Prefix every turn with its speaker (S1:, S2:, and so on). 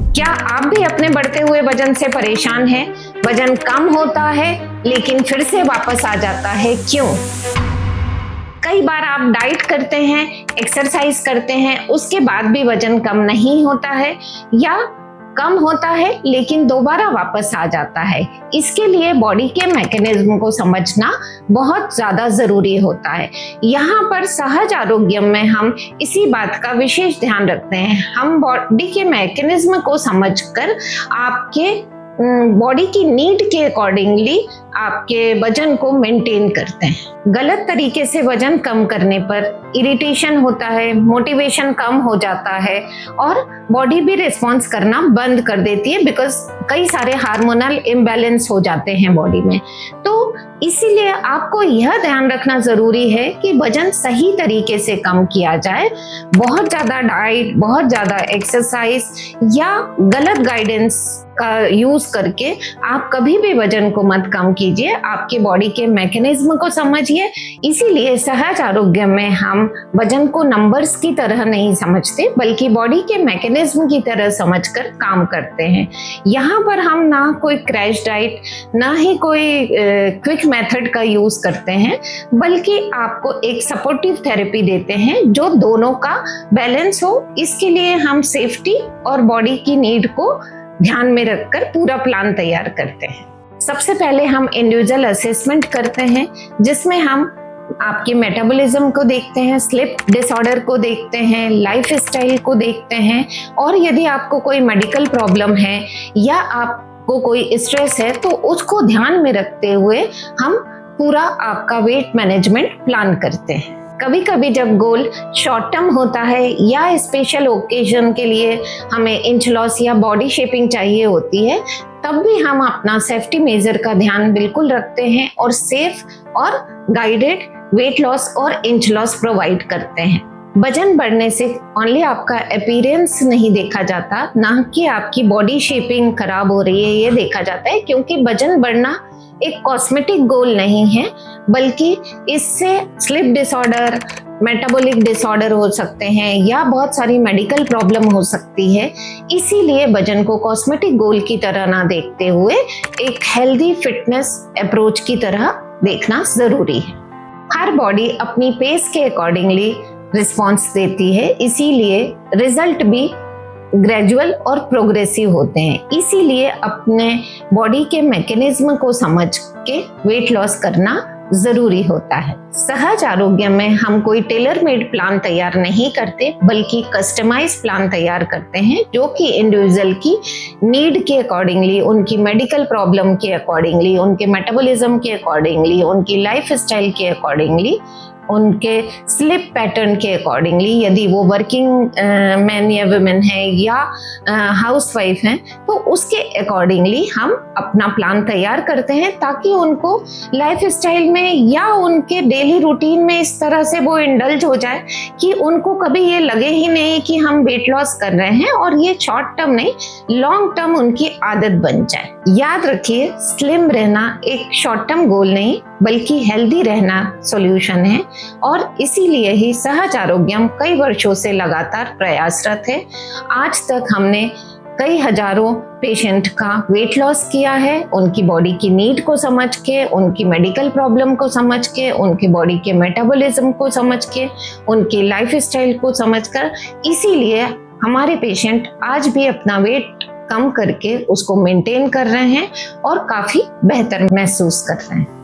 S1: क्या आप भी अपने बढ़ते हुए वजन से परेशान हैं? वजन कम होता है लेकिन फिर से वापस आ जाता है, क्यों? कई बार आप डाइट करते हैं, एक्सरसाइज करते हैं, उसके बाद भी वजन कम नहीं होता है या कम होता है लेकिन दोबारा वापस आ जाता है। इसके लिए बॉडी के मैकेनिज्म को समझना बहुत ज्यादा जरूरी होता है। यहाँ पर सहज आरोग्य में हम इसी बात का विशेष ध्यान रखते हैं। हम बॉडी के मैकेनिज्म को समझकर आपके बॉडी की नीड के अकॉर्डिंगली आपके वजन को मेंटेन करते हैं। गलत तरीके से वजन कम करने पर इरिटेशन होता है, मोटिवेशन कम हो जाता है और बॉडी भी रिस्पॉन्स करना बंद कर देती है, बिकॉज कई सारे हार्मोनल इम्बैलेंस हो जाते हैं बॉडी में। तो इसीलिए आपको यह ध्यान रखना जरूरी है कि वजन सही तरीके से कम किया जाए। बहुत ज्यादा डाइट, बहुत ज्यादा एक्सरसाइज या गलत गाइडेंस का यूज करके आप कभी भी वजन को मत कम कीजिए। आपके बॉडी के मैकेनिज्म को समझिए। इसीलिए सहज आरोग्य में हम वजन को नंबर्स की तरह नहीं समझते, बल्कि बॉडी के मैकेनिज्म की तरह समझकर काम करते हैं। यहाँ पर हम ना कोई क्रैश डाइट, ना ही कोई क्विक मेथड का यूज करते हैं, बल्कि आपको एक सपोर्टिव थेरेपी देते हैं जो दोनों का बैलेंस हो। इसके लिए हम सेफ्टी और बॉडी की नीड को ध्यान में रखकर पूरा प्लान तैयार करते हैं। सबसे पहले हम इंडिविजुअल असेसमेंट करते हैं, जिसमें हम आपके मेटाबॉलिज्म को देखते हैं, स्लीप डिसऑर्डर को देखते हैं, लाइफ स्टाइल को देखते हैं, और यदि आपको कोई मेडिकल प्रॉब्लम है या आपको कोई स्ट्रेस है तो उसको ध्यान में रखते हुए हम पूरा आपका वेट मैनेजमेंट प्लान करते हैं। कभी कभी जब गोल शॉर्ट टर्म होता है या स्पेशल ओकेजन के लिए हमें इंच लॉस या बॉडी शेपिंग चाहिए होती है, तब भी हम अपना सेफ्टी मेजर का ध्यान बिल्कुल रखते हैं और सेफ और गाइडेड वेट लॉस और इंच लॉस प्रोवाइड करते हैं। वजन बढ़ने से ओनली आपका अपीयरेंस नहीं देखा जाता, ना कि आपकी बॉडी शेपिंग खराब हो रही है ये देखा जाता है, क्योंकि वजन बढ़ना एक कॉस्मेटिक गोल नहीं है, बल्कि इससे स्लीप डिसऑर्डर, मेटाबॉलिक डिसऑर्डर हो सकते हैं या बहुत सारी मेडिकल प्रॉब्लम हो सकती है। इसीलिए वजन को कॉस्मेटिक गोल की तरह ना देखते हुए एक हेल्दी फिटनेस अप्रोच की तरह देखना जरूरी है। हर बॉडी अपनी पेस के अकॉर्डिंगली रिस्पॉन्स देती है, इसीलिए रिजल्ट भी ग्रेजुअल और प्रोग्रेसिव होते हैं। इसीलिए अपने बॉडी के मैकेनिज्म को समझ के वेट लॉस करना जरूरी होता है। सहज आरोग्य में हम कोई टेलर मेड प्लान तैयार नहीं करते, बल्कि कस्टमाइज प्लान तैयार करते हैं, जो कि इंडिविजुअल की नीड के अकॉर्डिंगली, उनकी मेडिकल प्रॉब्लम के अकॉर्डिंगली, उनके मेटाबॉलिज्म के अकॉर्डिंगली, उनकी लाइफ स्टाइल के अकॉर्डिंगली, उनके स्लीप पैटर्न के अकॉर्डिंगली, यदि वो वर्किंग मैन या वुमेन है या हाउस वाइफ हैं, तो उसके अकॉर्डिंगली हम अपना प्लान तैयार करते हैं, ताकि उनको लाइफ स्टाइल में या उनके डेली रूटीन में इस तरह से वो इंडल्ज हो जाए कि उनको कभी ये लगे ही नहीं कि हम वेट लॉस कर रहे हैं, और ये शॉर्ट टर्म नहीं, लॉन्ग टर्म उनकी आदत बन जाए। याद रखिए, स्लिम रहना एक शॉर्ट टर्म गोल नहीं, बल्कि हेल्दी रहना सॉल्यूशन है, और इसीलिए ही सहज आरोग्यम कई वर्षों से लगातार प्रयासरत है। आज तक हमने कई हजारों पेशेंट का वेट लॉस किया है, उनकी बॉडी की नीड को समझ के, उनकी मेडिकल प्रॉब्लम को समझ के, उनकी बॉडी के मेटाबॉलिज्म को समझ के, उनकी लाइफ स्टाइल को समझकर। इसीलिए हमारे पेशेंट आज भी अपना वेट कम करके उसको मेंटेन कर रहे हैं और काफी बेहतर महसूस कर रहे हैं।